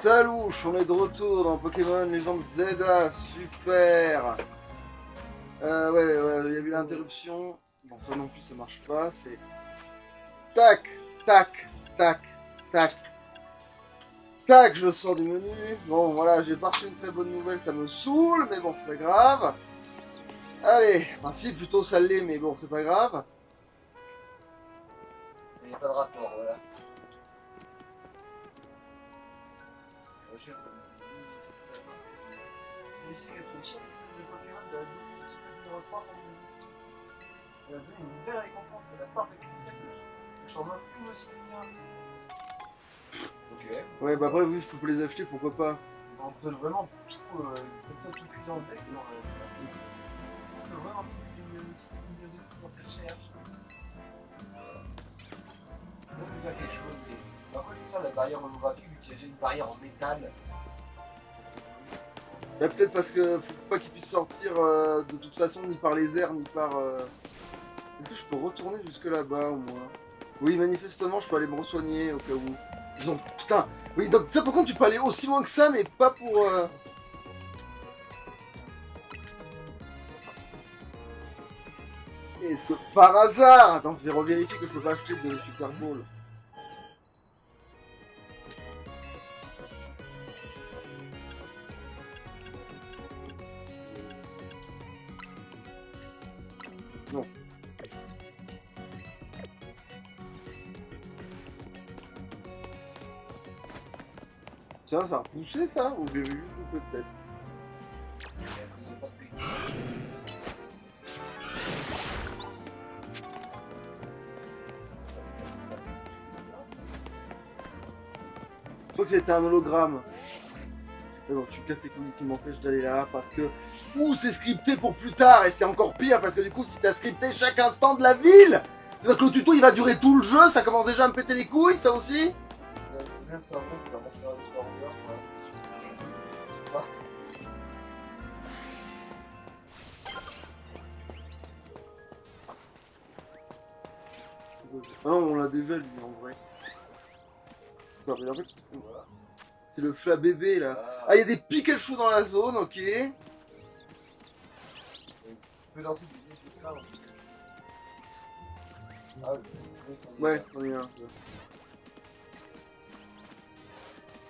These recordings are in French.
Salouche, on est de retour dans Pokémon Legends Zelda, super. Ouais, il y a eu l'interruption. Bon, ça non plus, ça marche pas, c'est... Tac, tac, tac, tac, tac, je sors du menu. Bon, voilà, j'ai pas reçu une très bonne nouvelle, ça me saoule, mais bon, c'est pas grave. Allez, enfin si, plutôt ça l'est, mais bon, c'est pas grave. Il n'y a pas de rapport, voilà. Recherche c'est ça. Mais c'est quelque chose de Pokémon de la numéro 3 pour elle a donné une belle récompense, c'est la part de cristal. Je t'en offre tout le cimetière. Ok. Ouais, bah après, oui, je peux les acheter, pourquoi pas. On peut vraiment tout, comme ça, tout cuit dans le deck. On peut vraiment tout une dans ses recherches. On peut faire quelque chose. Mais après, c'est ça, la barrière holographique, vu qu'il y a déjà une barrière en métal. Bah, peut-être parce que faut pas qu'ils puissent sortir de toute façon, ni par les airs, ni par... Est-ce que je peux retourner jusque là-bas, au moins? Oui, manifestement, je peux aller me re-soigner, au cas où. Ils ont... Putain. Oui, donc ça, par contre, tu peux aller aussi loin que ça, mais pas pour... Est-ce que par hasard... Attends, je vais revérifier que je peux pas acheter de Super Bowl. Non. Tiens, ça a repoussé ça? Ou j'ai vu juste un peu de tête? Je crois que c'était un hologramme. Mais bon, tu me casses les couilles, tu m'empêches d'aller là parce que... Ouh, c'est scripté pour plus tard et c'est encore pire parce que du coup, si t'as scripté chaque instant de la ville, c'est-à-dire que le tuto il va durer tout le jeu, ça commence déjà à me péter les couilles, ça aussi? C'est bien le cerveau qui va montrer un histoire ouverte. Je sais pas. Ah non, on l'a déjà lui en vrai. Non, mais en fait, Voilà. c'est le flat bébé là. Ah, il y a des Pikachu dans la zone, ok. Tu peux lancer des effets là. Ah, c'est Ouais, on est un.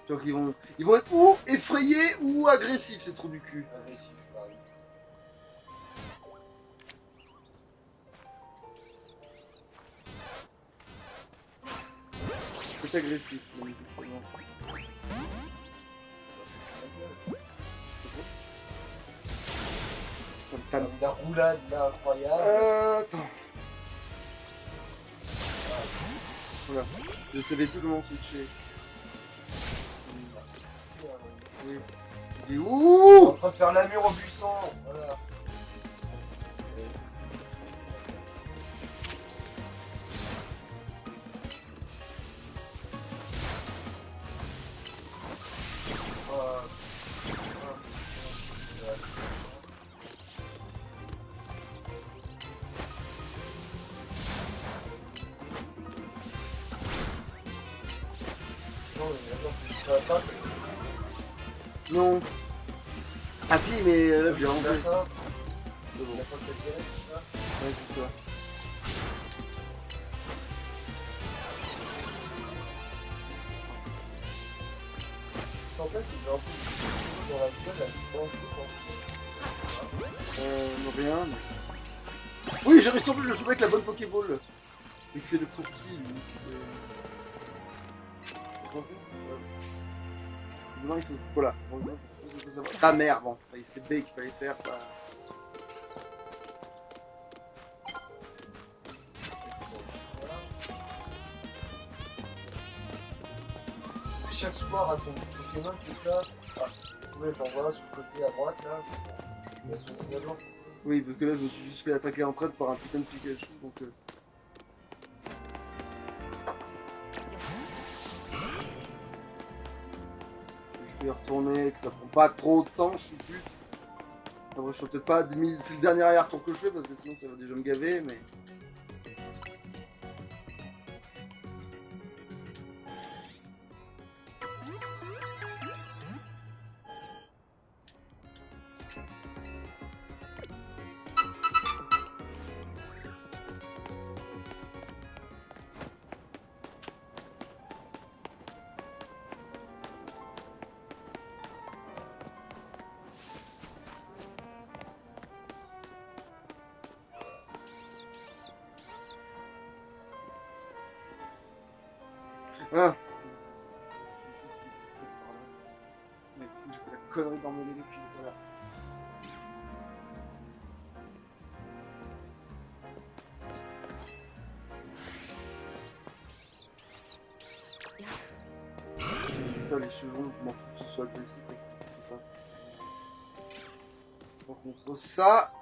Donc ils vont être ou effrayés ou agressifs, c'est trop du cul. agressif, pareil. C'est agressif, manifestement. La roulade là incroyable. Attends. Voilà. Je savais plus comment switcher. Oui. Il est On est où? en train de faire la mur au buisson. Voilà. Non. Ah si, mais là, j'ai enlevé. C'est bon. C'est bon. Ouais, c'est ça. En fait, il va dans la gueule, Non, rien. Mais... Oui, j'ai réussi de le jouer avec la bonne Pokéball. Et que c'est le courtier, lui. Non, il faut... Voilà. Ah merde, bon. C'est B qu'il fallait faire. Bah... chaque soir a son Pokémon, c'est ça. Ah, ouais, j'en vois sur le côté à droite là. Il y a son équivalent. Oui, parce que là, je me suis juste fait attaquer en trade par un putain de Pikachu, donc... Je vais y retourner, que ça prend pas trop de temps, je suppute. Après, je suis peut-être pas à 10 000... C'est le dernier arrière-tour que je fais, parce que sinon ça va déjà me gaver, mais... Ah. Mais du coup, j'ai fait la connerie d'emmener les pieds, voilà. Putain, les cheveux, je m'en fous que ce soit agressif parce que ça, c'est pas spécialement... Par contre, ça...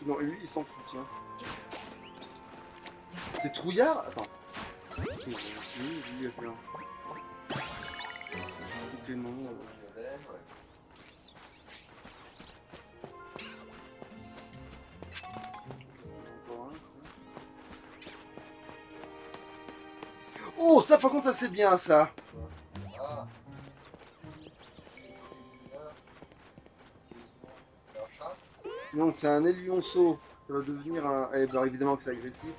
Non, lui, il s'en fout, tiens. C'est Trouillard? Attends. Ok, bon, lui, il a fait un... Ok, non, encore un, ça. Oh, ça, par contre, ça, c'est bien, ça. Ah. C'est un chat? Non, c'est un Elionceau. Ça va devenir un... Eh ben, évidemment que c'est agressif.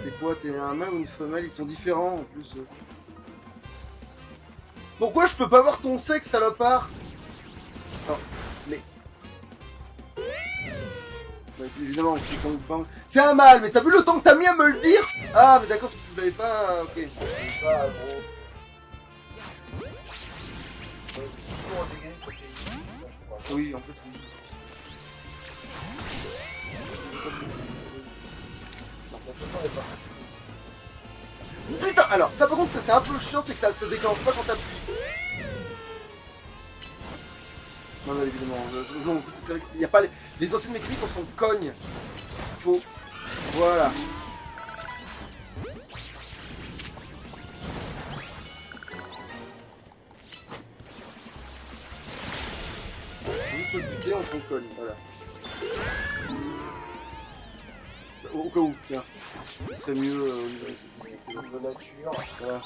C'est quoi, t'es un mâle ou une femelle? Ils sont différents, en plus. Pourquoi je peux pas voir ton sexe, salopard? Oh, mais... Ouais, évidemment, je suis con. C'est un mâle, mais t'as vu le temps que t'as mis à me le dire? Ah, mais d'accord, si tu l'avais pas... Ok. C'est pas gros. Toujours en dégâts de protéines, je crois. Oui, en fait, oui. Putain, alors, ça par contre, ça c'est un peu chiant, c'est que ça se déclenche pas quand t'appuies. Non, non, évidemment, c'est vrai qu'il n'y a pas les anciennes mécaniques, on s'en cogne. Il faut... Voilà. Juste le buter, on s'en cogne, voilà. Au cas où, tiens. Ce serait mieux au niveau De nature. voilà.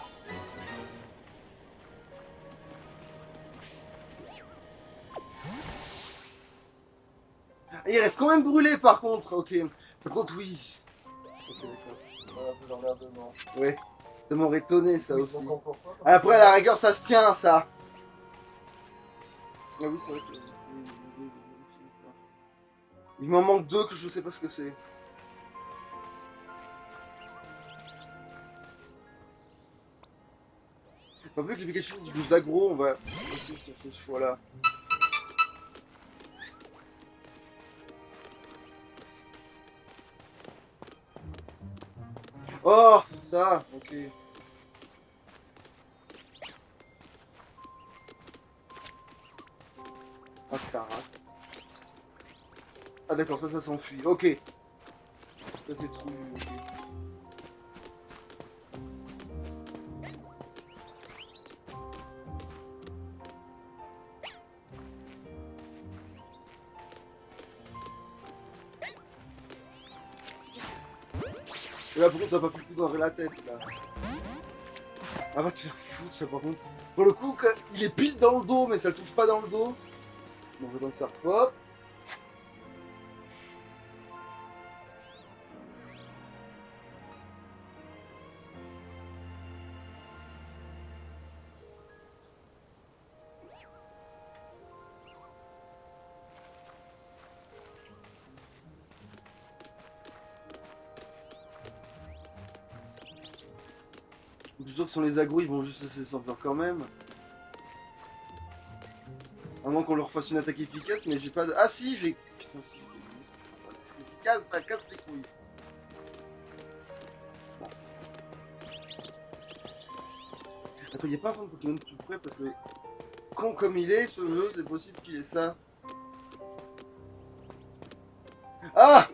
Il reste quand même brûlé par contre, ok. Par contre, oui. Ok, d'accord. Voilà, un peu d'emmerdement. Ouais, ça m'aurait étonné ça Oui, aussi. donc, pourquoi, Après, à la rigueur, ça se tient ça. Ah oui, c'est vrai que c'est... Il m'en manque deux que je sais pas ce que c'est. Enfin, vu que les Pikachu nous aggro, on va rester sur ce choix-là. Oh, ça, ok. Ah, ta race. Ah d'accord, ça s'enfuit, ok. Ça c'est trop nul, ok. Et là, par contre, t'as pas pu le coup dans la tête, là. Ah, va te faire foutre, ça, par contre. Pour le coup, il est pile dans le dos, mais ça le touche pas dans le dos. Bon, on va donc ça repop. Je suis sûr que sur les agros, ils vont juste essayer de s'en faire quand même. À moins qu'on leur fasse une attaque efficace, mais j'ai pas de... Ah si, j'ai... Putain, si, j'ai... Efficace, ça casse les couilles. Bon. Attends, y'a pas un centre Pokémon tout près parce que... Con comme il est, ce jeu, c'est possible qu'il ait ça. Ah!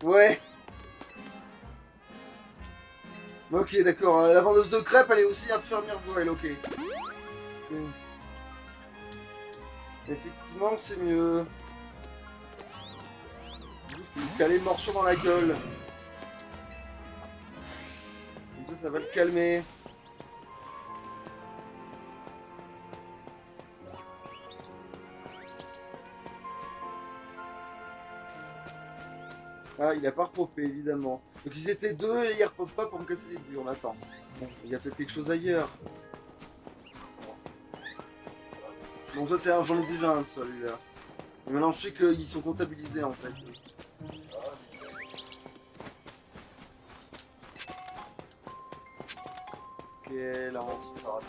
Ouais. Ok, d'accord. La vendeuse de crêpes, elle est aussi infirmière pour elle, ok. Effectivement, c'est mieux. Juste lui caler le morceau dans la gueule. Comme ça va le calmer. Ah, il a pas repopé, évidemment. Donc ils étaient deux et ils repopent pas pour me casser les bulles. On attend. Bon, il y a peut-être quelque chose ailleurs. Donc ça c'est j'en ai déjà un de celui-là. Et maintenant je sais qu'ils sont comptabilisés en fait. Ok, là on se parle.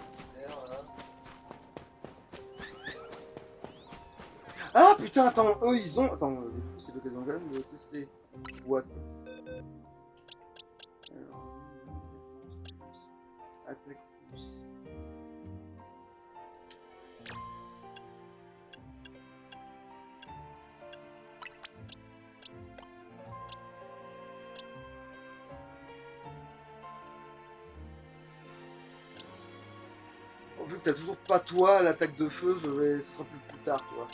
Ah putain, attends, eux ils ont. Attends, du coup c'est l'occasion quand même de tester. What? Alors, attaque plus. Vu que t'as toujours pas toi l'attaque de feu, ce sera plus tard, toi.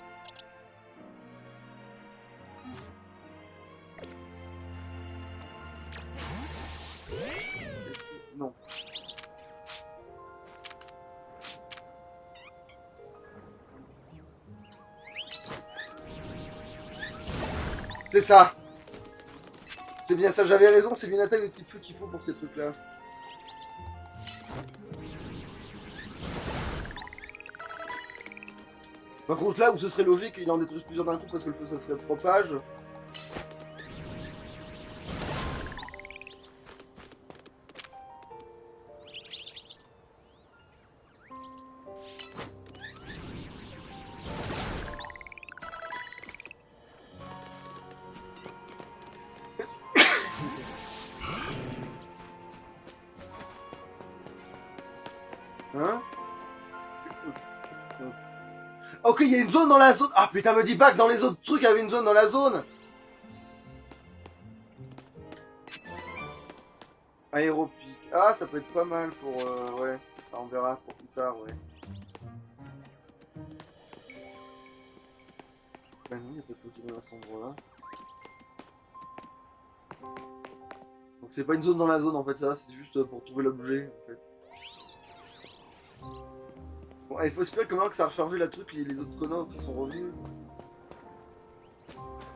Non. C'est ça. C'est bien ça, j'avais raison, c'est une attaque de type feu qu'il faut pour ces trucs-là. Par contre là où ce serait logique, il en détruise plusieurs d'un coup parce que le feu ça serait propage. Hein? Ok, il y a une zone dans la zone. Ah putain, me dis pas que dans les autres trucs, il y avait une zone dans la zone. Aéropique. Ah, ça peut être pas mal pour... ouais, enfin, on verra pour plus tard, ouais. Bah non, il n'y a pas de Pokémon à cet endroit-là. Donc c'est pas une zone dans la zone en fait, ça, c'est juste pour trouver l'objet en fait. Bon, il faut espérer quand même que ça a rechargé la truc, les autres connards qui sont revenus.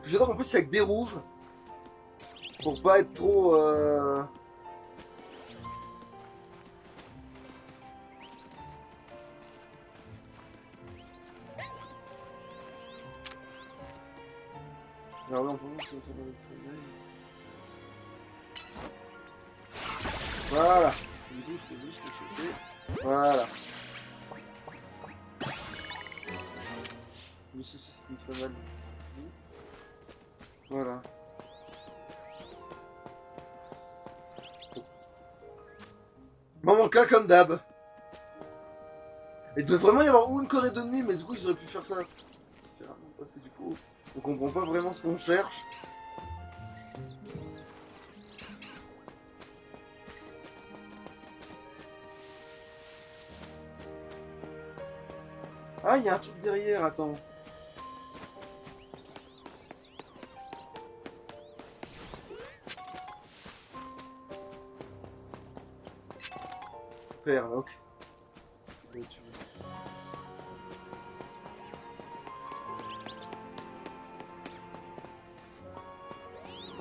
J'adore en plus c'est avec des rouges. Pour pas être trop... Alors là, on peut voir si on s'en va avec le mail. Voilà. Du coup, je peux juste le choper. Voilà. Mais ça, c'est pas mal. Voilà. Il m'en manque un comme d'hab. Il devait vraiment y avoir ou une Corée de nuit, mais du coup, ils auraient pu faire ça. Parce que du coup, on comprend pas vraiment ce qu'on cherche. Ah, il y a un truc derrière, attends. Perle, ok.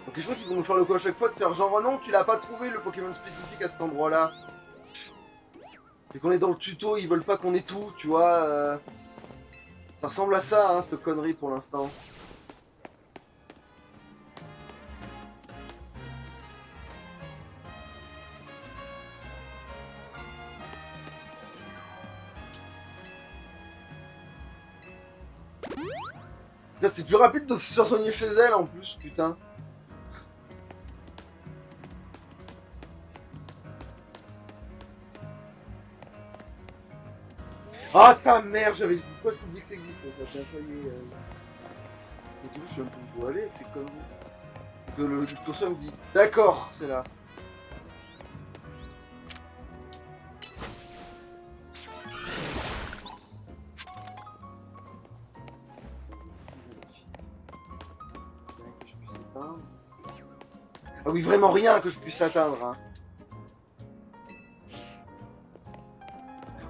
Ok, je crois qu'ils vont nous faire le coup à chaque fois de faire genre, oh non, tu l'as pas trouvé le Pokémon spécifique à cet endroit-là. Et qu'on est dans le tuto, ils veulent pas qu'on ait tout, tu vois. Ça ressemble à ça, hein, cette connerie pour l'instant. C'est plus rapide de se faire soigner chez elle en plus, putain. Ah ta mère, j'avais presque oublié que ça existait, ça fait ça y est. Et du coup, je sais même pas où je dois aller avec ces conneries. Que le dictosum me dit, d'accord, c'est là. Ah oui, vraiment rien que je puisse atteindre. Hein.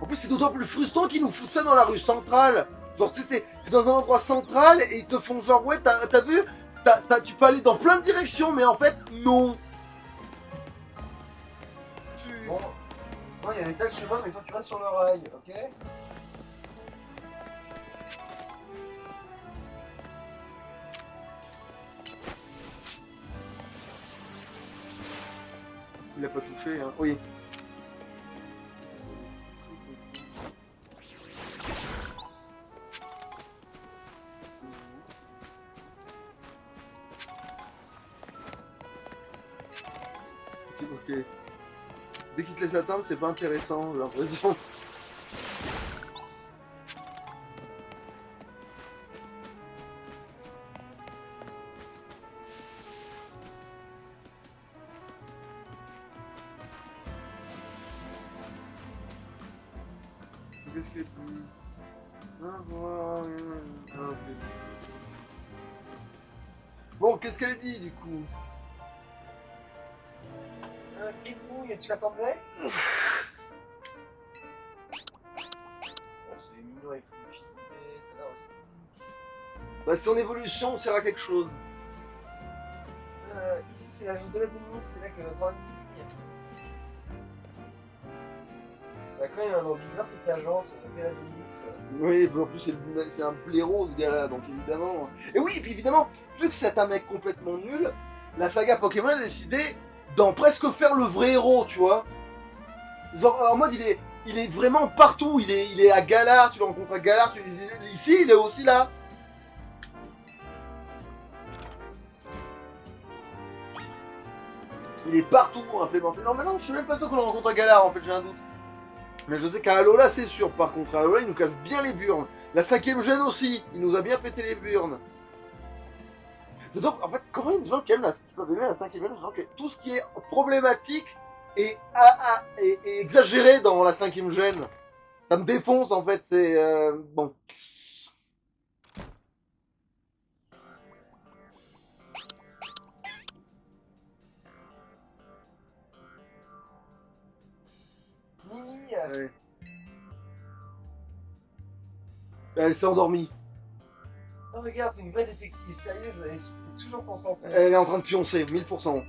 En plus, c'est d'autant plus frustrant qu'ils nous foutent ça dans la rue centrale. Genre, tu sais, t'es dans un endroit central et ils te font genre, ouais, t'as vu, tu peux aller dans plein de directions, mais en fait, non. Bon, moi il y a des tas de chevaux, mais toi tu restes sur le rail, ok? l'a pas touché, hein. Oui. Ok. Dès qu'il te laisse atteindre, c'est pas intéressant, j'ai l'impression. Qu'est-ce qu'elle dit? Ok. Bon, qu'est-ce qu'elle dit du coup? Gribouille, tu l'attendais? Bon, c'est mignon avec Fluffy, mais ça là aussi. Bah, son évolution sert à quelque chose. Ici, c'est la ville de la Denis, c'est là que dans une ville. Bah, quand même un nom bizarre cette agence, Bella Denis. Oui, bah, en plus c'est un blaireau ce gars-là, donc évidemment. Et oui, et puis évidemment, vu que c'est un mec complètement nul, la saga Pokémon a décidé d'en presque faire le vrai héros, tu vois. Genre en mode il est vraiment partout, il est à Galar, tu le rencontres à Galar, ici il est aussi là. Il est partout implémenté. Non mais non, je suis même pas sûr qu'on le rencontre à Galar en fait, j'ai un doute. Mais je sais qu'à Alola c'est sûr, par contre, à Alola il nous casse bien les burnes. La 5ème gêne aussi, il nous a bien pété les burnes. Donc en fait, comment il y a des gens qui aiment qui peuvent aimer la 5ème gêne, que tout ce qui est problématique et exagéré dans la 5ème gêne. Ça me défonce en fait, c'est bon. Mimi, Ouais. Elle s'est endormie. oh, regarde, c'est une vraie détective sérieuse, elle est toujours concentrée. Elle est en train de pioncer, 1000%.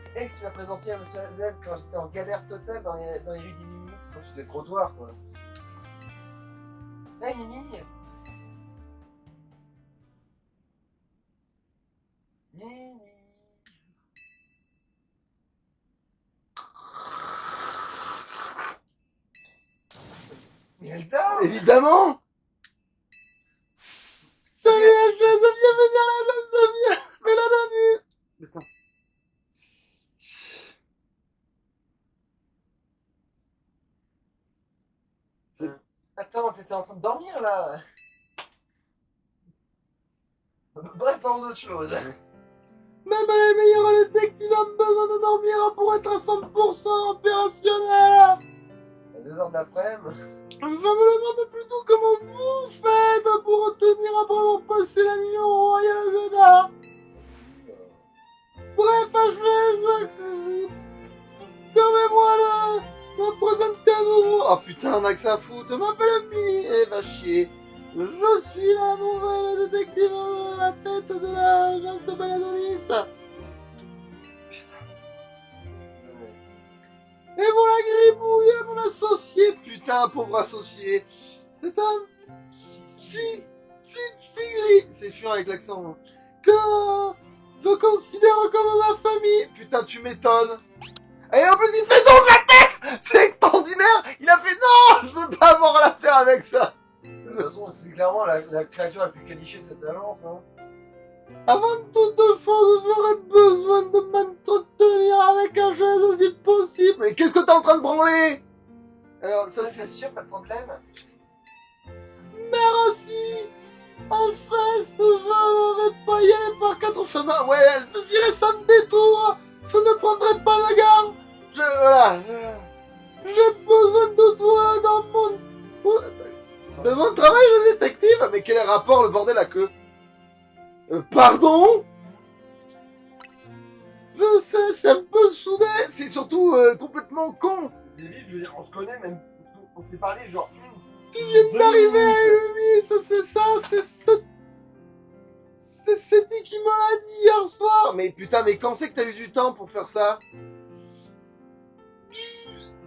C'est elle qui m'a présenté à Monsieur Z quand j'étais en galère totale dans les rues d'Imimis, quand j'étais le trottoir, quoi. Hey Mimi! Mimi! Mais elle dort! Évidemment. Salut la chaise, viens venir la chaise, viens. Mais la dernière. Putain. Attends, t'étais en train de dormir là! Bref, parlons d'autre chose. Même les meilleurs détectives ont besoin de dormir pour être à 100% opérationnels. À 2h de l'après-midi. Je me demande plutôt comment vous faites pour retenir après avoir passé la nuit au Royal Azena. Bref, HVS, permets-moi de présenter à nouveau. Oh putain, on a que ça à foutre. M'appelle Mimi. Eh, va chier. Je suis la nouvelle détective à la tête de l'agence Belladonis. Et voilà Gribouille, mon associé. Putain, pauvre associé. C'est un si gris. C'est chiant avec l'accent. Hein. Que je considère comme ma famille. Putain, tu m'étonnes. Et en plus, il fait donc la tête. C'est extraordinaire. Il a fait non, je veux pas avoir l'affaire avec ça. De toute façon, c'est clairement la créature la plus qualifiée de cette agence. Hein. Avant toute chose, j'aurais besoin de m'entretenir avec un geste si possible. Mais qu'est-ce que t'es en train de branler? Alors, ça c'est sûr, pas de problème. Merci. En fait, je ne vais pas y aller par 4 chemins. Ouais, je dirais sans détour. Je ne prendrai pas de gare. Voilà. J'ai besoin de toi dans mon travail de détective. Mais quel est le rapport, le bordel à queue? Pardon? Je sais, c'est un peu soudé. C'est surtout complètement con. C'est débile, je veux dire, on se connaît, même. On s'est parlé, genre. Tu viens d'arriver à Elemi, c'est dit qui me l'a dit hier soir. Mais putain, mais quand c'est que t'as eu du temps pour faire ça?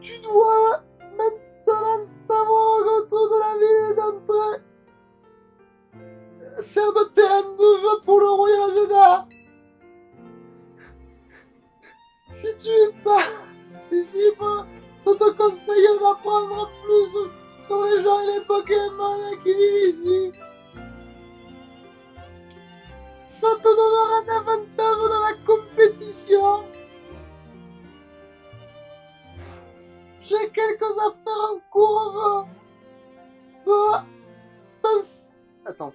Tu dois maintenant savoir que toute la ville d'entrée sert de terrain de jeu pour le Royal Azena. Si tu es pas visible, je te conseille d'apprendre plus sur les gens et les Pokémon qui vivent ici. Ça te donnera un avantage dans la compétition. J'ai quelques affaires en cours. Attends.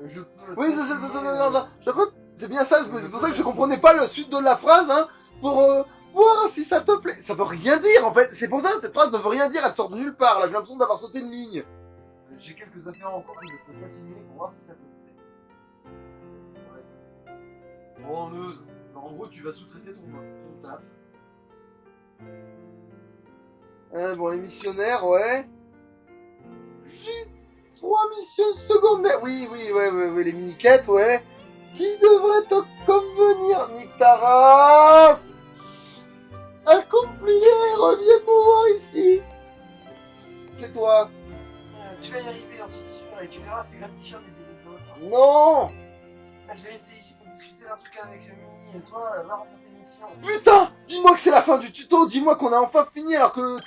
Je peux. Oui, c'est bien ça, c'est pour ça que je comprenais pas le suite de la phrase, hein, pour voir si ça te plaît. Ça veut rien dire en fait, c'est pour ça que cette phrase ne veut rien dire, elle sort de nulle part, là j'ai l'impression d'avoir sauté une ligne. J'ai quelques affaires encore que je peux t'assigner pour voir si ça te plaît. Ouais. Bon, en gros, tu vas sous-traiter ton taf. Bon, les missionnaires, ouais. J'ai 3 missions secondaires. Oui, les mini-quêtes, ouais. Qui devraient te convenir, nique ta race. Accomplis-les, reviens me voir ici. C'est toi. Tu vas y arriver, j'en suis sûr, et tu verras, c'est gratifiant d'aider les autres. Non. Je vais rester ici pour discuter d'un truc avec Mini, et toi, va remplir tes missions. Putain, dis-moi que c'est la fin du tuto, dis-moi qu'on a enfin fini alors que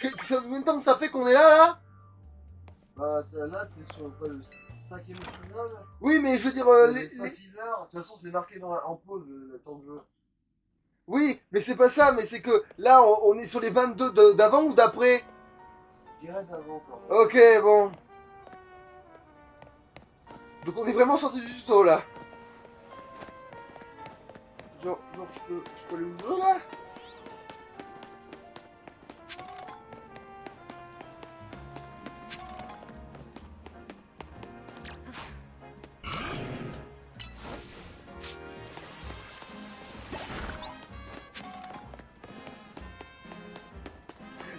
combien de temps que ça fait qu'on est là. Bah, là, t'es sur le 5ème épisode. Oui, mais je veux dire, les 5-6 heures. De toute façon, c'est marqué en pause le temps de jeu. Oui, mais c'est pas ça, mais c'est que là, on est sur les 22 d'avant ou d'après. Je dirais d'avant quand même. Ok, bon. Donc on est vraiment sorti du tuto là. Genre je peux aller où je veux là.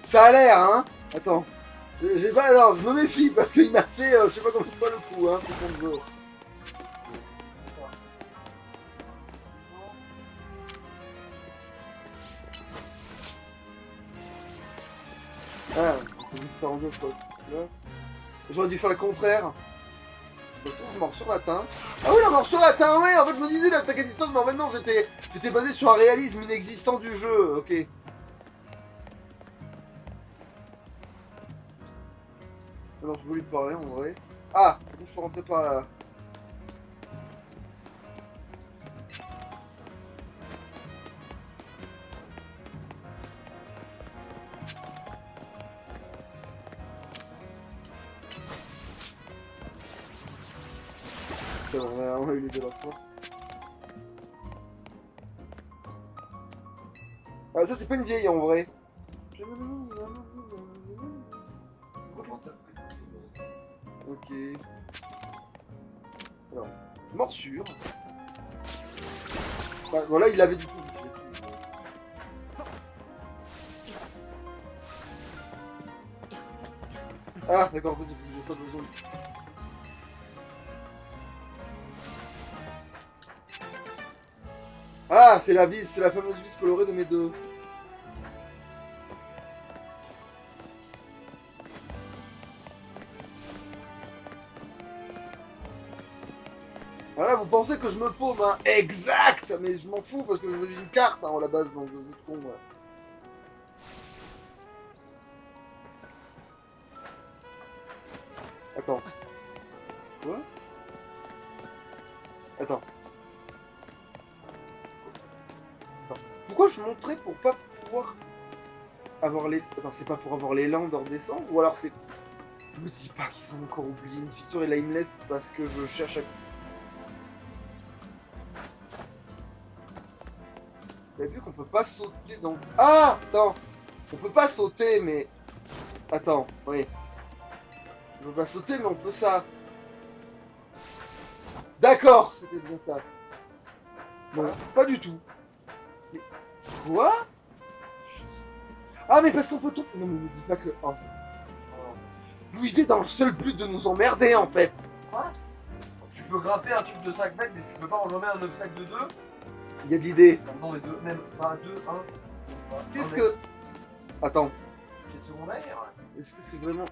Ça a l'air, hein. Attends. J'ai pas... Non, je me méfie parce qu'il m'a fait, je sais pas combien de fois le coup, hein, tout le monde. Ah, on peut faire en deux fois. J'aurais dû faire le contraire. Mort sur latin. Ah oui, la mort sur latin, ouais, en fait je me disais l'attaque à distance, mais en fait non, j'étais basé sur un réalisme inexistant du jeu, ok. Alors je voulais te parler en vrai. Ah, je peux rentrer par là. On a eu les deux la fois. Ah, ça c'est pas une vieille en vrai. Ok. Alors, morsure. Bah, voilà, il avait du coup. Ah, d'accord, en fait, j'ai pas besoin. Ah, c'est la vis, c'est la fameuse vis colorée de mes deux. Voilà, vous pensez que je me paume, hein. Exact. Mais je m'en fous parce que j'ai une carte, hein, à la base, donc vous êtes con, ouais. Attends. Quoi? Attends. Pourquoi je montrais pour pas pouvoir avoir les... Attends, c'est pas pour avoir les landes hors descendre? Ou alors c'est... Je me dis pas qu'ils ont encore oublié une feature et là ils me laissent parce que je cherche à... Vous avez vu qu'on peut pas sauter dans... Ah! Attends! On peut pas sauter, mais... Attends, oui. On peut pas sauter, mais on peut ça. D'accord! C'était bien ça. Non, pas du tout. Mais... Quoi? Ah, mais parce qu'on peut tout... Non, mais me dis pas que... Oh. Vous vivez dans le seul but de nous emmerder, en fait. Quoi? Tu peux grimper un truc de 5 mètres, mais tu peux pas enlever un obstacle de 2? Il y a de l'idée. Non, mais 2, même pas 2, 1. Qu'est-ce que... Attends. C'est secondaire. Est-ce que c'est vraiment...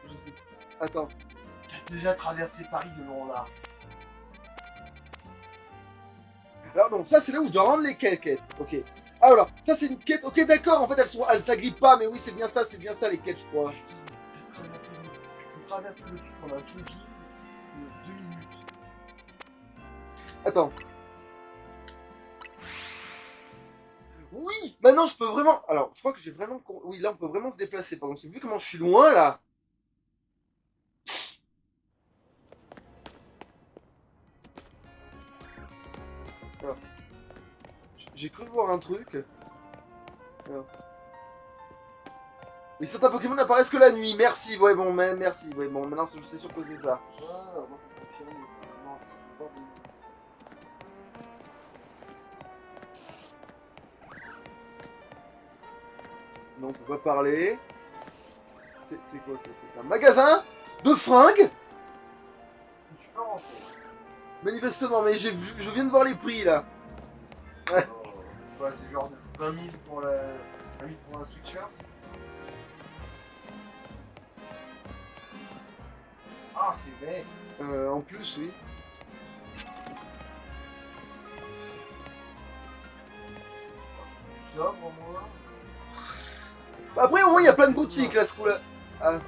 Je sais... Attends. T'as déjà traversé Paris de long là. Alors non, ça c'est là où je dois rendre les quêtes. Ok. Ah, alors, ça c'est une quête. Ok, d'accord. En fait, elles s'agrippent pas, mais oui, c'est bien ça les quêtes, je crois. Tu peux traverser le truc en un jogging de 2 minutes. Attends. Oui, maintenant je peux vraiment. Alors, je crois que j'ai vraiment. Oui, là on peut vraiment se déplacer. Par contre, vu comment je suis loin là. Alors, j'ai cru voir un truc. Alors. Oui, certains Pokémon n'apparaissent que la nuit. Merci, ouais, bon, merci. Ouais, bon, maintenant je sais sûr que c'est ça. Voilà, moi c'est confirmé, mais c'est vraiment pas de... Non, on peut pas parler. C'est quoi ça? C'est un magasin de fringues? Je suis pas rentré. Manifestement, mais je viens de voir les prix là. Ouais. Ouais, c'est genre 20 000 pour la... 20 000 pour un sweatshirt. Ah, c'est vrai. En plus, oui. Tu sobre au moins. Après, au moins, il y a plein de boutiques là, ce coup-là. Ah, Ok.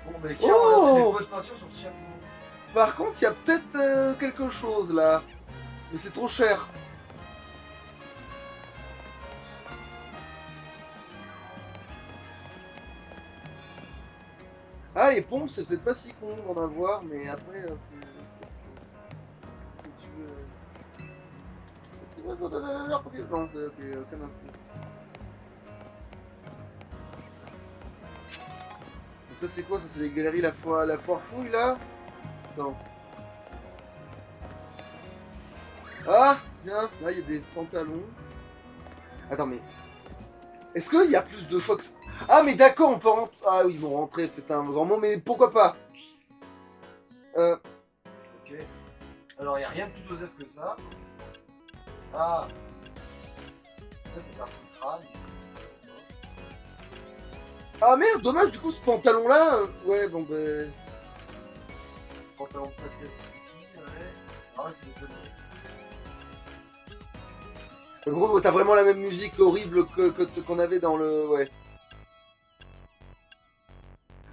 Bon, mais qui a ramassé des pots de peinture sur ce chapeau? par contre, il y a peut-être quelque chose là. Mais c'est trop cher. Ah, les pompes, c'est peut-être pas si con d'en avoir, mais après. Est-ce que tu veux. Non, c'est ok, aucun intérêt. Donc ça, c'est quoi? Ça, c'est les galeries, la foire fouille là? Non. Ah, tiens, là, il y a des pantalons. Attends, mais. Est-ce qu'il y a plus de fois que ça? Ah, mais d'accord, on peut rentrer. Ah oui, bon, rentrer, c'est un grand mot, mais pourquoi pas? Ok. Alors, il n'y a rien de plus osef que ça. Ah. Ça, c'est un peu crâne. Ah merde, dommage, du coup, ce pantalon-là. Ouais, bon, ben. Pantalon de basket petit, ouais. Ah ouais, c'est des conneries. En gros, t'as vraiment la même musique horrible qu'on avait dans le. Ouais.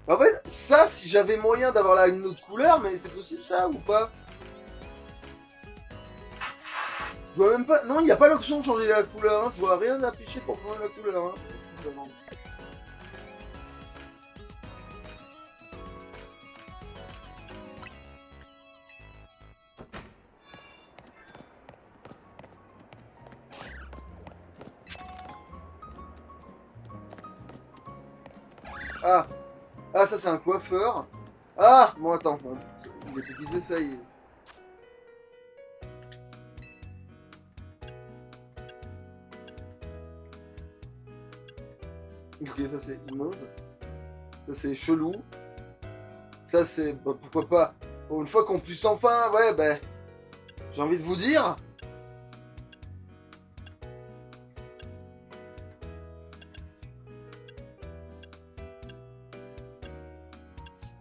En fait, ça, si j'avais moyen d'avoir là une autre couleur, mais c'est possible ça ou pas? Je vois même pas. Non, il n'y a pas l'option de changer la couleur, hein. Je vois rien affiché pour changer la couleur, hein. Ah! Ah, ça, c'est un coiffeur. Ah! Bon, attends, bon, il est déguisé, ça y est. Ok, ça c'est immonde. Ça c'est chelou. Ça c'est. Bah, pourquoi pas. Bon, une fois qu'on puisse enfin. Ouais, ben. J'ai envie de vous dire.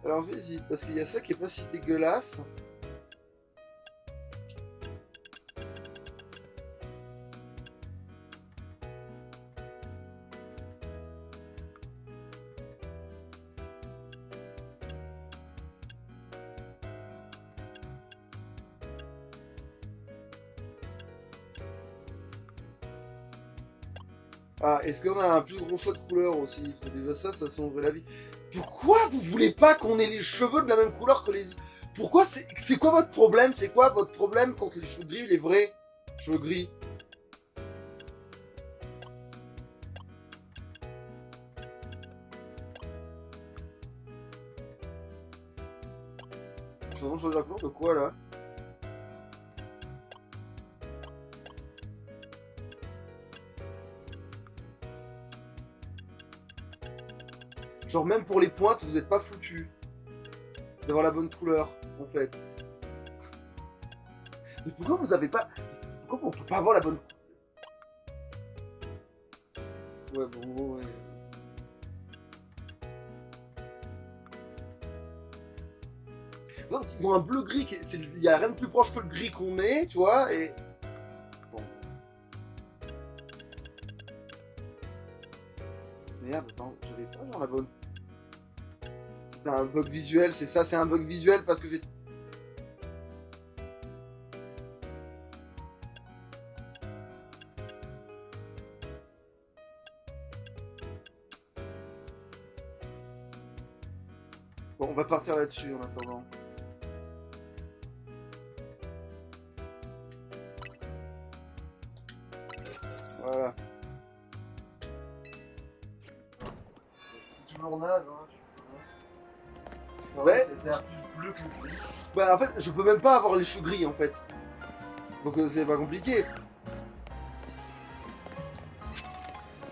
Alors j'hésite, parce qu'il y a ça qui est pas si dégueulasse. Ah, est-ce qu'on a un plus gros choix de couleur aussi? Déjà ça changerait la vie. Pourquoi vous voulez pas qu'on ait les cheveux de la même couleur que les... Pourquoi c'est quoi votre problème? C'est quoi votre problème contre les cheveux gris, les vrais cheveux gris? Changement de la couleur de quoi là? Genre même pour les pointes, vous êtes pas foutu d'avoir la bonne couleur, en fait. Mais pourquoi vous avez pas... Pourquoi on peut pas avoir la bonne... Ouais, bon, ouais. Donc ils ont un bleu gris, il y a rien de plus proche que le gris qu'on est, tu vois, et... Bon. Merde, attends, j'avais pas genre la bonne... C'est un bug visuel, c'est ça, c'est un bug visuel parce que j'ai... Bon, on va partir là-dessus en attendant. Voilà. C'est toujours naze, hein. Ouais. C'est un plus bleu que gris. Bah en fait, je peux même pas avoir les cheveux gris en fait. Donc c'est pas compliqué.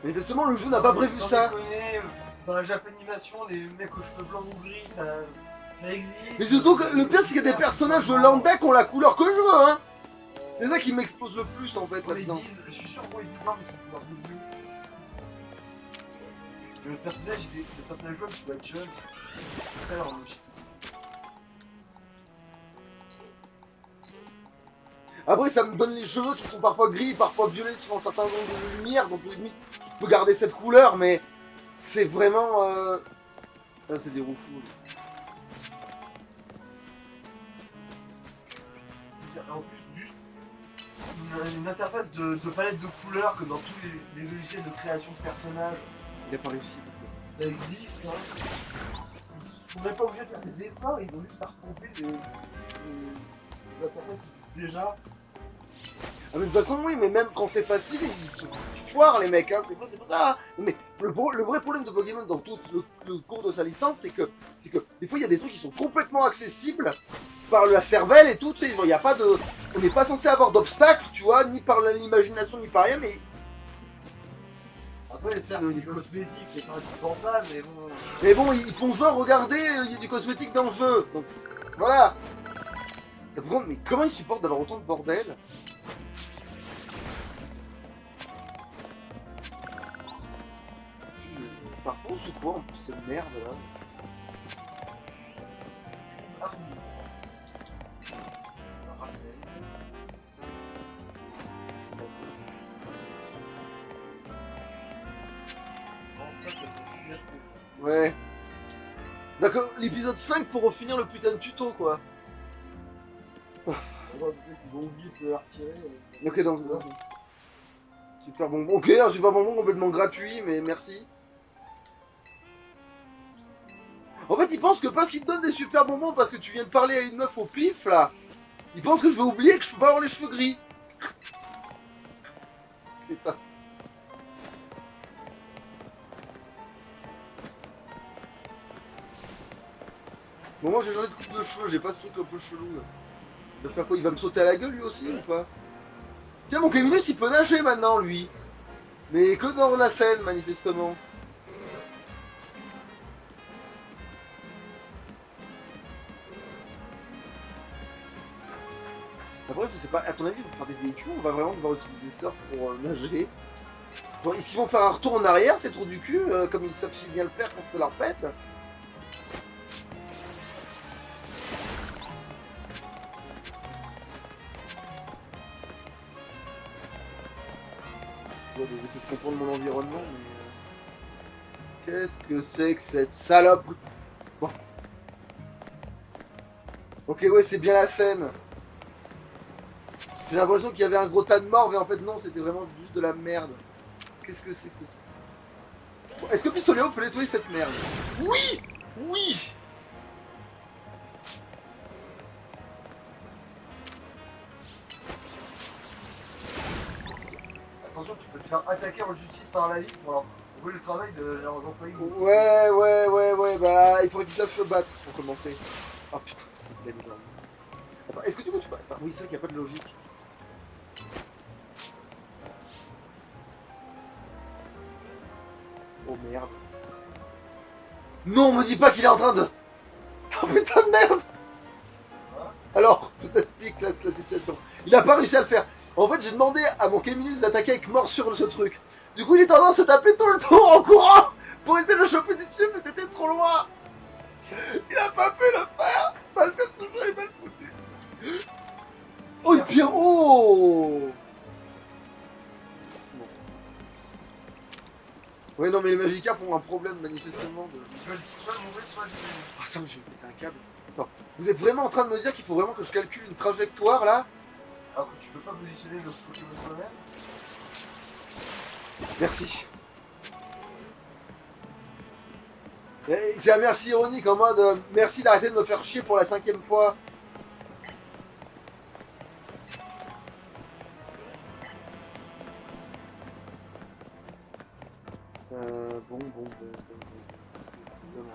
Manifestement, le jeu n'a pas prévu Sans ça. déconner, dans la Japanimation, les mecs aux cheveux blancs ou gris, ça existe. Mais surtout que le pire, c'est qu'il y a des personnages de lambda qui ont la couleur que je veux, hein. C'est ça qui m'explose le plus en fait Quand ils là-dedans. disent, je suis sûr qu'on ils y parlent, mais c'est couleur de bleu. Le personnage jouable, tu dois être jeune. C'est ça leur logique. Après, ça me donne les cheveux qui sont parfois gris, parfois violets sur un certain nombre de lumière, donc limite, je peux garder cette couleur, mais c'est vraiment... Là, c'est des roufous. En plus, juste une interface de palette de couleurs comme dans tous les logiciels de création de personnages. Il a pas réussi parce que... Ça existe, hein. Ils sont même pas obligés de faire des efforts, ils ont juste à repomper des interfaces qui existent déjà. Ah mais de toute façon oui, mais même quand c'est facile, ils se foirent les mecs, hein. C'est pour ça. Hein. Mais le vrai problème de Pokémon dans tout le cours de sa licence, c'est que des fois il y a des trucs qui sont complètement accessibles par la cervelle et tout, tu sais, il y a pas de... On n'est pas censé avoir d'obstacles, tu vois, ni par l'imagination, ni par rien, mais... Après, certes, c'est du cosmétique, c'est pas indispensable, mais bon... Mais bon, ils font genre, regardez, il y a du cosmétique dans le jeu, donc voilà. Par contre, mais comment ils supportent d'avoir autant de bordel? Ça repose ou quoi en plus cette merde là? Ah, Ouais. C'est-à-dire que l'épisode 5 pour finir le putain de tuto quoi. ils vont vite retirer. Ok donc super bonbon. Ok, un super bonbon complètement gratuit, mais merci. En fait, ils pensent que parce qu'ils te donnent des super bonbons parce que tu viens de parler à une meuf au pif là, ils pensent que je vais oublier que je peux pas avoir les cheveux gris. Putain. Bon, moi j'ai changé de coupe de cheveux, j'ai pas ce truc un peu chelou là. Il va faire quoi? Il va me sauter à la gueule lui aussi ou pas? Tiens, mon Kéminus il peut nager maintenant lui. Mais que dans la scène manifestement. Après, je sais pas, à ton avis, pour faire des véhicules, on va vraiment devoir utiliser Surf pour nager. Bon, est-ce qu'ils vont faire un retour en arrière, ces trous du cul, comme ils savent si bien le faire quand ça leur pète? Je vais essayer de comprendre mon environnement, mais... Qu'est-ce que c'est que cette salope? Bon. Ok, ouais, c'est bien la scène. J'ai l'impression qu'il y avait un gros tas de morts, mais en fait non, c'était vraiment juste de la merde. Qu'est-ce que c'est que ce truc? Bon, est-ce que Pistoléo peut nettoyer cette merde? Oui! Oui! Attention, tu peux te faire attaquer en justice par la vie pour leur brûler le travail de leurs employés. Ouais, bah il faudrait qu'ils savent se battre pour commencer. Oh putain, c'est de la merde. Attends, est-ce que du coup tu peux... Attends, oui, c'est vrai qu'il n'y a pas de logique. Oh merde. Non, me dis pas qu'il est en train de... Oh putain de merde. Alors, je t'explique la situation. Il a pas réussi à le faire. En fait, j'ai demandé à mon Kéminus d'attaquer avec morsure ce truc. Du coup, il est tendance à se taper tout le tour en courant pour essayer de le choper du dessus, mais c'était trop loin. Il a pas pu le faire parce que ce jeu est mal foutu. Oh, le pire. Oh. Bon. Ouais, non, mais les Magikarp ont un problème manifestement de. Ils veulent soit mourir, soit vivre. Ah, ça, je vais péter un câble. Non. Vous êtes vraiment en train de me dire qu'il faut vraiment que je calcule une trajectoire là? Alors que tu peux pas positionner le Pokémon toi-même. Merci. Et c'est un merci ironique en mode merci d'arrêter de me faire chier pour la 5e fois. Bon. Parce que c'est vraiment-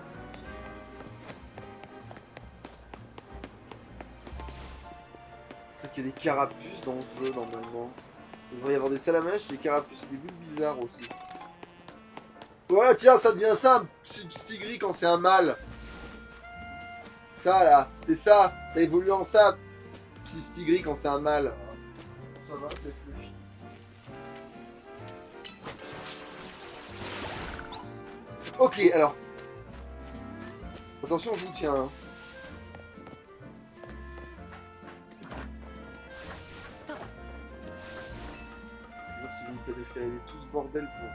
C'est qu'il y a des carapuces dans ce jeu normalement. Il devrait y avoir des salamèches, des carapuces et des bulles bizarres aussi. Voilà, tiens, ça devient ça, un petit gris quand c'est un mâle. Ça là, c'est ça, ça évolue en ça. Petit gris quand c'est un mâle. Ça va, c'est flush. Ok, alors. Attention, je vous tiens. Hein. Si vous me faites escalader tout ce bordel pour.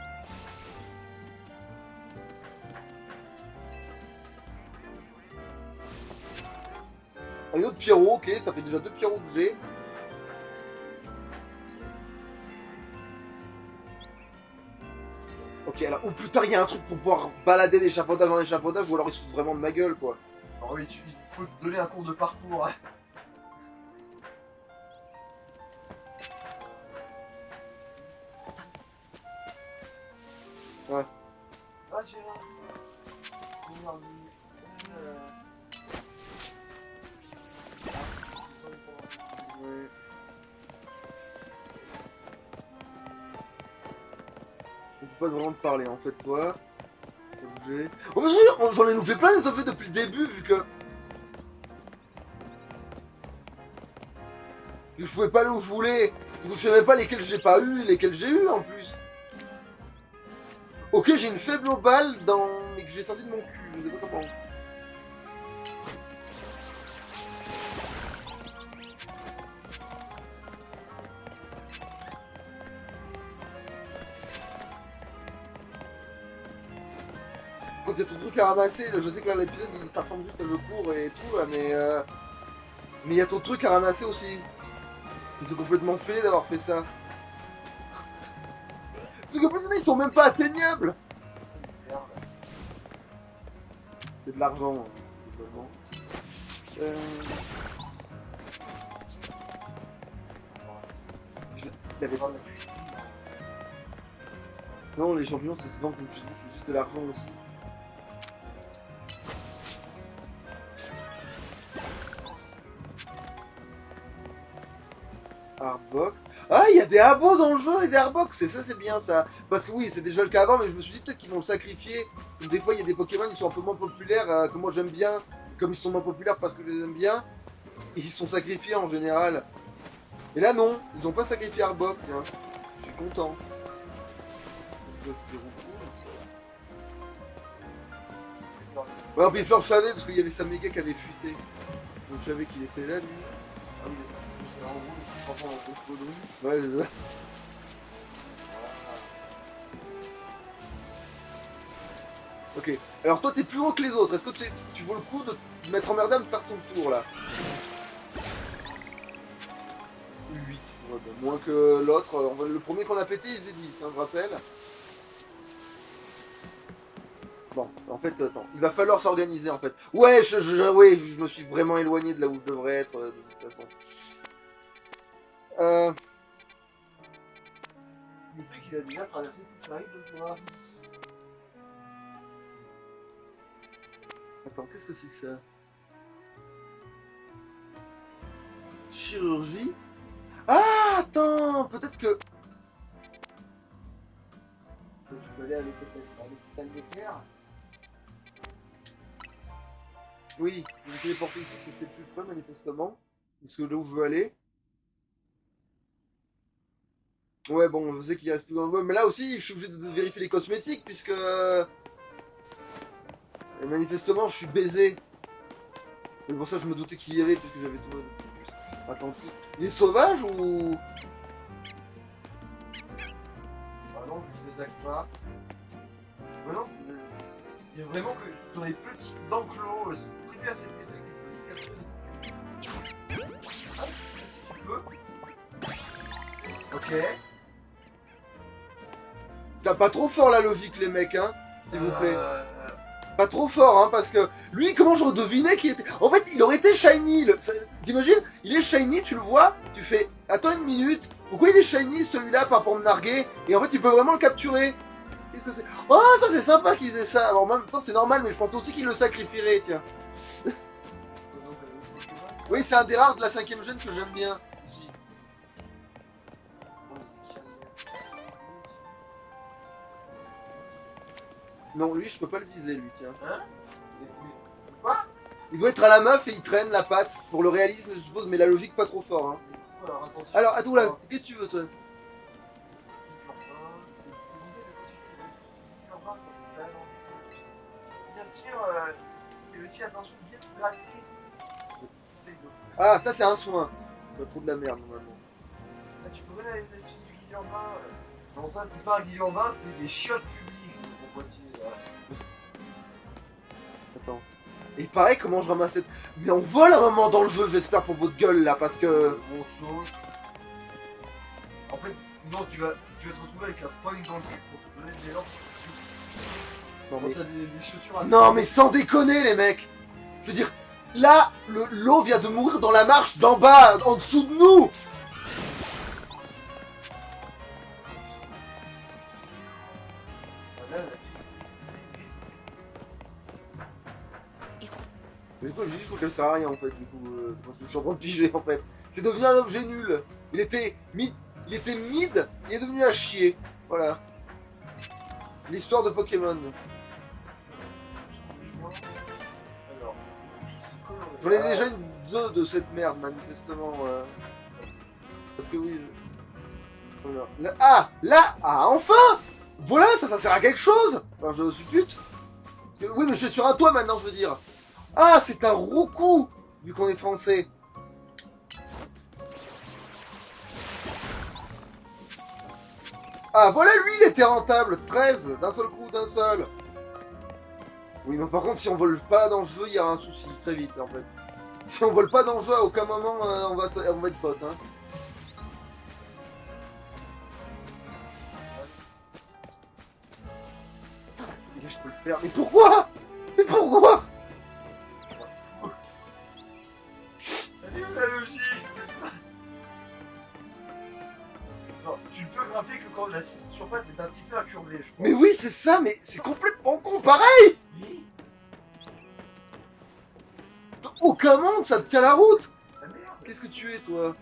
Un autre Pierrot, ok, ça fait déjà 2 Pierrots que j'ai. Ok, alors, ou plus tard, il y a un truc pour pouvoir balader d'échafaudage en échafaudage, ou alors ils se foutent vraiment de ma gueule, quoi. Alors oui, il faut te donner un cours de parcours. Hein. Ouais. Ah, j'ai une envie. Ouais. On peut pas vraiment te parler, en fait, toi. Objet. Oh, mais j'en ai loupé plein des objets depuis le début, vu que je pouvais pas aller où je voulais. Du coup, je savais pas lesquels j'ai pas eu, lesquels j'ai eu en plus. Ok, j'ai une faible aux balles mais que j'ai sorti de mon cul, je sais pas comment. Quand il y a ton truc à ramasser, là, je sais que là l'épisode ça ressemble juste à le cours et tout là, mais il y a ton truc à ramasser aussi. Ils sont complètement fêlés d'avoir fait ça. Parce que plus ils sont même pas atteignables. Merde. C'est de l'argent, hein, globalement. Je l'avais pas. Non, les champignons, ça se vend comme je te dis, c'est juste de l'argent aussi. Arbok. Ah, il y a des abos dans le jeu et des Arbok, c'est ça, c'est bien ça. Parce que oui, c'est déjà le cas avant, mais je me suis dit peut-être qu'ils vont le sacrifier. Des fois, il y a des Pokémon, ils sont un peu moins populaires, que moi j'aime bien. Comme ils sont moins populaires parce que je les aime bien, ils sont sacrifiés en général. Et là, non, ils ont pas sacrifié Arbok, tiens. Je suis content. Est-ce que tu ouais, en plus, je savais parce qu'il y avait sa méga qui avait fuité. Donc je savais qu'il était là, lui. Ah oui, c'est en gros, c'est pas pour un peu de Ouais, c'est ça. Ok. Alors toi, t'es plus haut que les autres. Est-ce que tu vaux le coup de te mettre emmerdé à me faire ton tour, là? 8. Ouais, bah, moins que l'autre. Le premier qu'on a pété, il faisait 10, hein, je rappelle. Bon, en fait, attends. Il va falloir s'organiser, en fait. Ouais, ouais, je me suis vraiment éloigné de là où je devrais être, de toute façon. Le truc, il a déjà traversé toute la rue de toi. Attends, qu'est-ce que c'est que ça? Chirurgie? Ah, attends, peut-être que... Tu peux aller à l'hôpital de Pierre. Oui, je me téléporter ici, c'est plus près, manifestement. Parce que là où je veux aller... Ouais, bon, je sais qu'il reste plus grand. Ouais, mais là aussi, je suis obligé de vérifier les cosmétiques, puisque... Et manifestement, je suis baisé. C'est pour ça que je me doutais qu'il y avait, parce que j'avais tout attentif. Il est sauvage ou... Ah non, je les attaque pas. Ouais, non, il y a vraiment que dans les petits enclos, privés à cet effet que tu peux capturer. Ah, si tu peux. Ok. T'as pas trop fort la logique, les mecs, hein, s'il vous plaît. Euh, Pas trop fort, hein, parce que lui, comment je redevinais qu'il était... En fait, il aurait été shiny. T'imagines, il est shiny, tu le vois, tu fais, attends une minute, pourquoi il est shiny celui-là par rapport à me narguer? Et en fait, tu peux vraiment le capturer. Qu'est-ce que c'est? Oh, ça c'est sympa qu'ils aient ça. Alors, en même temps, c'est normal, mais je pense aussi qu'il le sacrifierait, tiens. Oui, c'est un des rares de la 5ème gêne que j'aime bien. si. Non, lui, je peux pas le viser, lui, tiens. Hein? Quoi? Il doit être à la meuf et il traîne la patte. Pour le réalisme, je suppose, mais la logique pas trop fort, hein. Alors, attention. Alors, attends, là, qu'est-ce que tu veux, toi? Bien sûr, et aussi attention, bien hydraté. Ah, ça, c'est un soin. Pas trop de la merde, normalement. Tu connais les astuces du Guillaume Bain? Non, ça, c'est pas un Guillaume Bain, c'est des chiottes publiques, mon potier. Attends. Et pareil, comment je ramasse cette... Mais on vole un moment dans le jeu, j'espère, pour votre gueule, là, parce que... On saute. En fait, non, tu vas te retrouver avec un spoil dans le cul pour te donner des élan. Non, Quand mais... t'as des chaussures à Non, mais sans déconner, les mecs. Je veux dire, là, l'eau vient de mourir dans la marche d'en bas, en dessous de nous. Mais quoi, je dis, je trouve qu'elle sert à rien, en fait, du coup, parce que je suis en train de piger, en fait. C'est devenu un objet nul. Il était mid, il est devenu à chier. Voilà. L'histoire de Pokémon. Alors, J'en ai déjà une deux de cette merde, manifestement. Parce que oui. Voilà. Enfin. Voilà, ça sert à quelque chose. Enfin, je suis pute. Oui, mais je suis sur un toit maintenant, je veux dire. Ah, c'est un roucou, vu qu'on est français. Ah, voilà, lui, il était rentable. 13, d'un seul coup, d'un seul. Oui, mais par contre, si on vole pas dans le jeu, il y aura un souci, très vite, en fait. Si on vole pas dans le jeu, à aucun moment, on va être potes, hein. Et là, je peux le faire. Mais pourquoi? Mais pourquoi? Elle est où la logique? Non, tu ne peux grimper que quand la surface est un petit peu incurvée, je crois. Mais oui, c'est ça, mais c'est complètement con, pareil. Oui, Dans aucun monde, ça te tient la route. c'est la merde. Qu'est-ce que tu es, toi?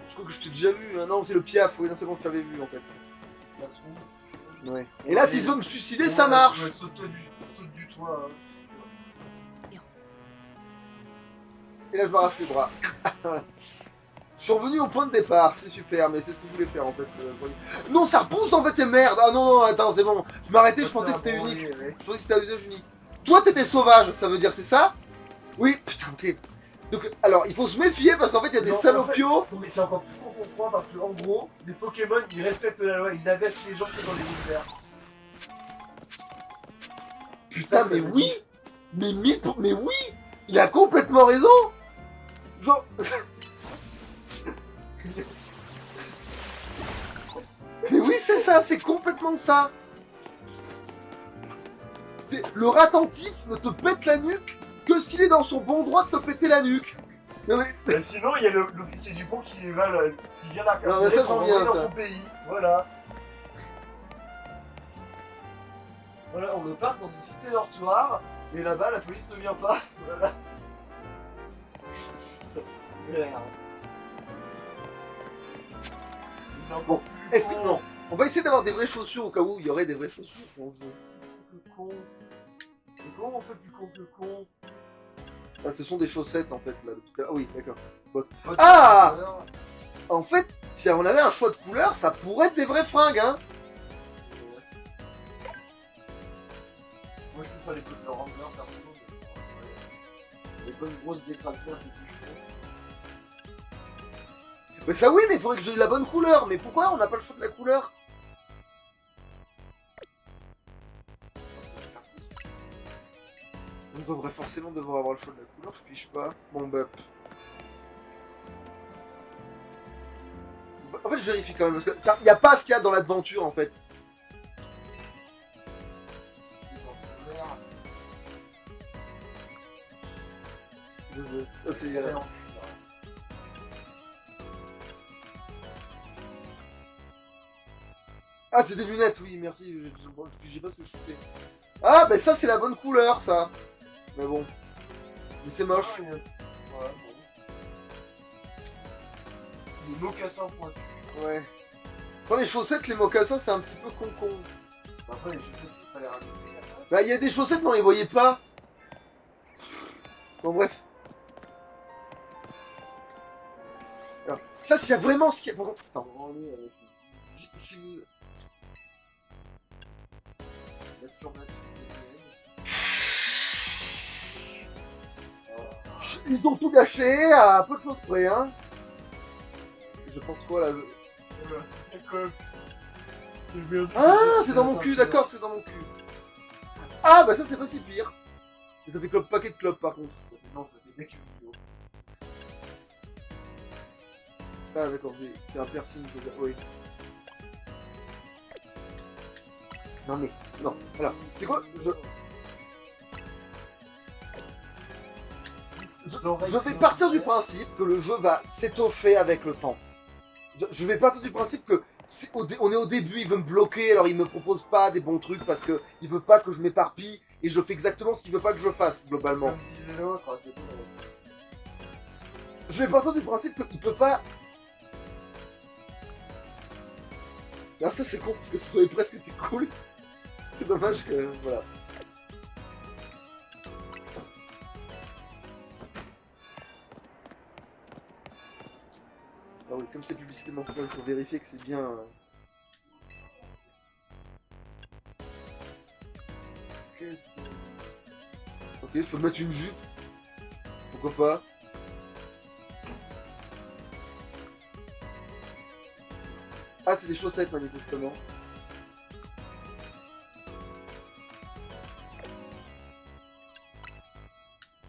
Je crois que je t'ai déjà vu. Hein. Non, c'est le piaf. Oui, non, c'est bon, je t'avais vu, en fait. Ouais. Et là, s'il veut me suicider, ça marche. Ouais, saute du toit. Et là, je m'arrache les bras. Voilà. Je suis revenu au point de départ, c'est super, mais c'est ce que je voulais faire en fait. Non, ça repousse en fait, c'est merde. Ah non, non, attends, c'est bon. Je m'arrêtais, je pensais que c'était unique. Je pensais que c'était un usage unique. Toi, t'étais sauvage, ça veut dire c'est ça? Oui, putain, ok. Donc, alors, il faut se méfier parce qu'en fait, il y a des Non, salopios. en fait, mais c'est encore plus con qu'on croit parce que en gros, les Pokémon ils respectent la loi, ils naviguent les gens que dans les univers. Putain, Ça mais veut oui. dire- Mais oui. Il a complètement raison. Genre. Mais oui, c'est ça, c'est complètement ça. C'est le ratentif ne te pète la nuque que s'il est dans son bon droit de te péter la nuque. Non mais Sinon, il y a l'officier du pont qui vient la Non, mais ça, pour j'en viens, envoyer dans ça. son pays. Voilà. Voilà, on me part dans une cité dortoir, et là-bas, la police ne vient pas. Voilà. Ça fait rire. C'est encore plus est-ce que non, on va essayer d'avoir des vraies chaussures au cas où il y aurait des vraies chaussures. Plus con. Et comment on fait plus con que con? Ah, ce sont des chaussettes en fait là. Depuis tout à l'heure. Ah oui, d'accord. Oh, Ah tout à l'heure. En fait, si on avait un choix de couleur, ça pourrait être des vraies fringues, hein. Moi je fais pas les codes de Wrangler perso, mais les bonnes grosses écraseurs que je fais. Mais ça oui, mais il faudrait que j'ai la bonne couleur. Mais pourquoi on n'a pas le choix de la couleur? On devrait forcément devoir avoir le choix de la couleur, je piche pas. Bon bah... En fait je vérifie quand même, parce que ça, y a pas ce qu'il y a dans l'aventure en fait. C'est... Ah c'est des lunettes, oui merci, je sais pas ce que je fais. Ah bah ça c'est la bonne couleur ça. Mais bon. Mais c'est moche. Ouais, bon. Les mocassins pointus. Ouais. Sans les chaussettes, les mocassins c'est un petit peu con-con. Après les chaussettes, il faut pas les rajouter. Bah il y a des chaussettes mais on les voyait pas. Bon bref. Alors, ça s'il y a vraiment ce qu'il y a... Par contre, attends. Si vous... Ils ont tout gâché à peu de choses près, hein. Je pense quoi là Ah, c'est dans mon cul, d'accord, c'est dans mon cul. Ah, bah ça c'est pas si pire. Mais ça fait paquet de clopes par contre. Non, ça fait bec vidéo. Ah, d'accord, c'est un piercing, c'est ça, oui. Non mais, non, alors, c'est quoi je vais partir du principe que le jeu va s'étoffer avec le temps. Je vais partir du principe que on est au début, il veut me bloquer, alors il me propose pas des bons trucs parce que il veut pas que je m'éparpille et je fais exactement ce qu'il veut pas que je fasse globalement. Je vais partir du principe qu'il peut pas. Alors ça c'est con parce que je trouvais presque que c'était cool. C'est dommage que voilà. Ah oui, comme c'est publicité mentale, il faut vérifier que c'est bien. Ok, je peux mettre une jupe. Pourquoi pas. Ah, c'est des chaussettes manifestement.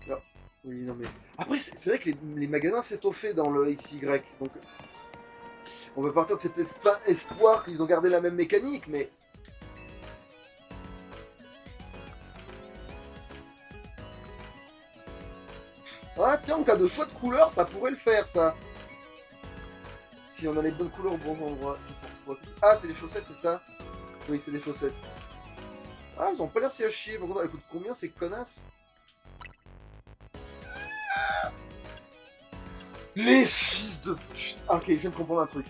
Non. Oui, non mais... Après, c'est vrai que les magasins s'étoffaient dans le XY, donc... On peut partir de cet espoir qu'ils ont gardé la même mécanique, mais... Ah tiens, en cas de choix de couleur, ça pourrait le faire, ça. Si on a les bonnes couleurs au bon endroit. Ah, c'est des chaussettes, c'est ça? Oui, c'est des chaussettes. Ah, ils ont pas l'air si à chier. Par contre, elles coûtent combien, ces connasses? Les fils de pute. Ah, ok, je viens de comprendre un truc.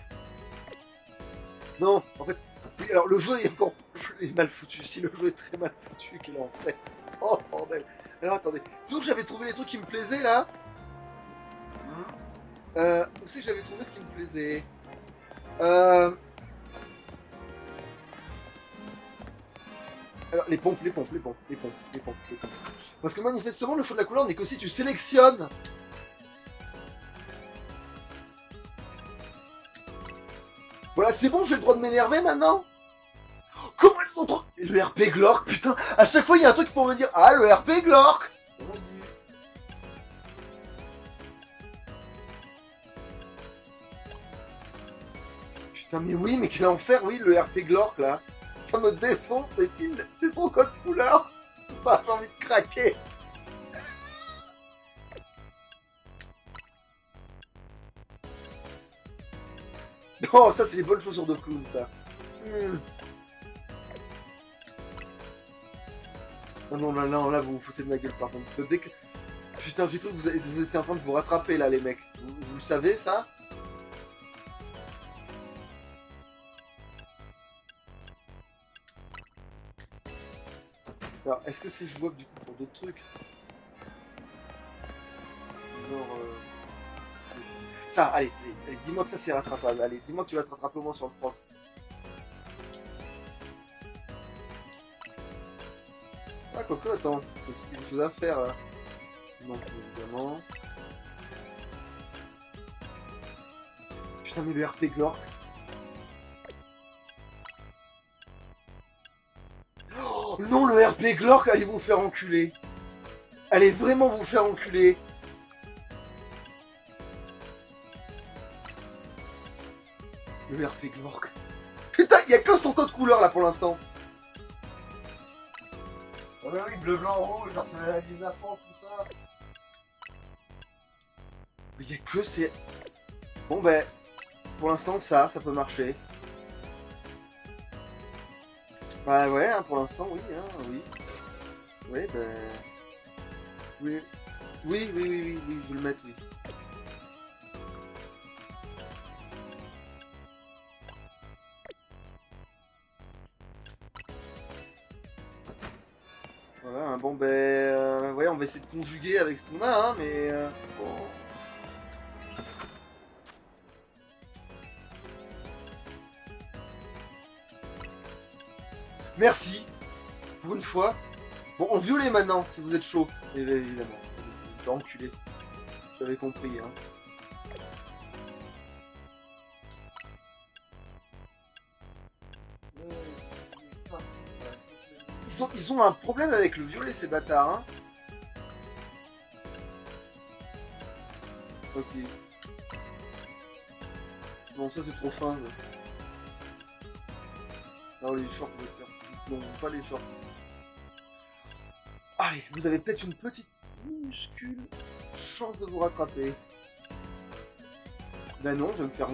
Non, en fait... Oui, alors, le jeu est encore plus mal foutu. Si le jeu est très mal foutu qu'il est en fait. Oh, bordel. Alors, attendez. C'est où que j'avais trouvé les trucs qui me plaisaient, là? Où c'est que j'avais trouvé ce qui me plaisait? Alors, les pompes. Parce que manifestement, le choix de la couleur n'est que si tu sélectionnes. Voilà, c'est bon, j'ai le droit de m'énerver maintenant? Comment elles sont trop... Le RP Glork, putain. À chaque fois, il y a un truc pour me dire, ah, le RP Glork. Putain, mais oui, mais quel enfer, oui, le RP Glork, là. Ça me défonce, c'est son code couleur. Ça, j'ai envie de craquer. Oh, ça, c'est les bonnes chaussures de clown, ça. Non, là, vous vous foutez de ma gueule, par contre. Parce que dès que... Putain, j'ai cru que vous étiez en train de vous rattraper, là, les mecs. Vous le savez, ça? Alors, est-ce que c'est jouable, du coup, pour d'autres trucs? Genre... Ça, allez, dis-moi que ça, c'est rattrapable. Allez, dis-moi que tu vas te rattraper au moins sur le prof. Ah, quoique, attends, il y a quelque chose à faire là. Donc, évidemment. Putain, mais le RP Glork. Oh, non, le RP Glork, allez vous faire enculer. Allez vraiment vous faire enculer. Le RP Glork. Putain, il y a que son code couleur là pour l'instant. Oh bah oui, bleu, blanc, rouge, personnalité de la France, tout ça. Mais il y a que ces... Bon ben, pour l'instant ça peut marcher. Bah ouais, hein, pour l'instant oui, hein, oui. Oui, ben... Oui. Oui, je vais le mettre, oui. Voilà, hein, bon ben... ouais, on va essayer de conjuguer avec ce qu'on a, hein, mais... bon. Merci, pour une fois. Bon, en violet maintenant, si vous êtes chaud, évidemment. Vous êtes enculé. Vous avez compris, hein. Ils ont un problème avec le violet, ces bâtards, hein. Ok. Non, ça c'est trop fin. Là. Non, les shorts, on va faire. Non, pas les shorts. Allez, vous avez peut-être une petite minuscule chance de vous rattraper. Ben non, je vais me faire...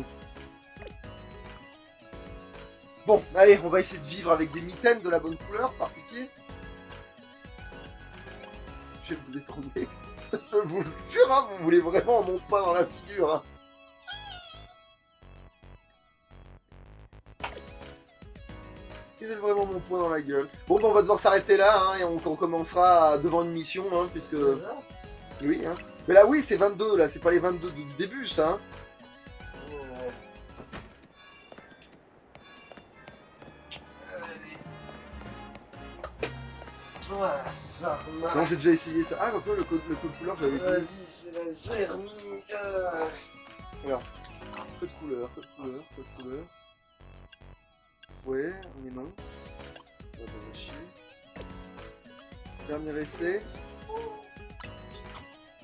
Bon, allez, on va essayer de vivre avec des mitaines de la bonne couleur, par pitié. Je vais vous détromper. Je vous le jure, hein, vous voulez vraiment mon poing dans la figure. Hein. Il est vraiment mon poing dans la gueule. Bon, ben on va devoir s'arrêter là, hein, et on recommencera devant une mission, hein, puisque... Oui, hein. Mais là, oui, c'est 22, là, c'est pas les 22 du début, ça, hein. Voilà, ça remarque. Non, j'ai déjà essayé ça. Ah, quoi, le code couleur, j'avais dit. Vas-y, c'est la zermie. Alors, code couleur. Ouais, mais non. On va chier. Dernier essai.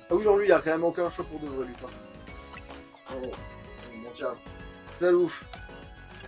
Ah oui, non, lui, il a quand même aucun choix pour de vrai, lui, par contre. Oh, mon diable. Ça louche.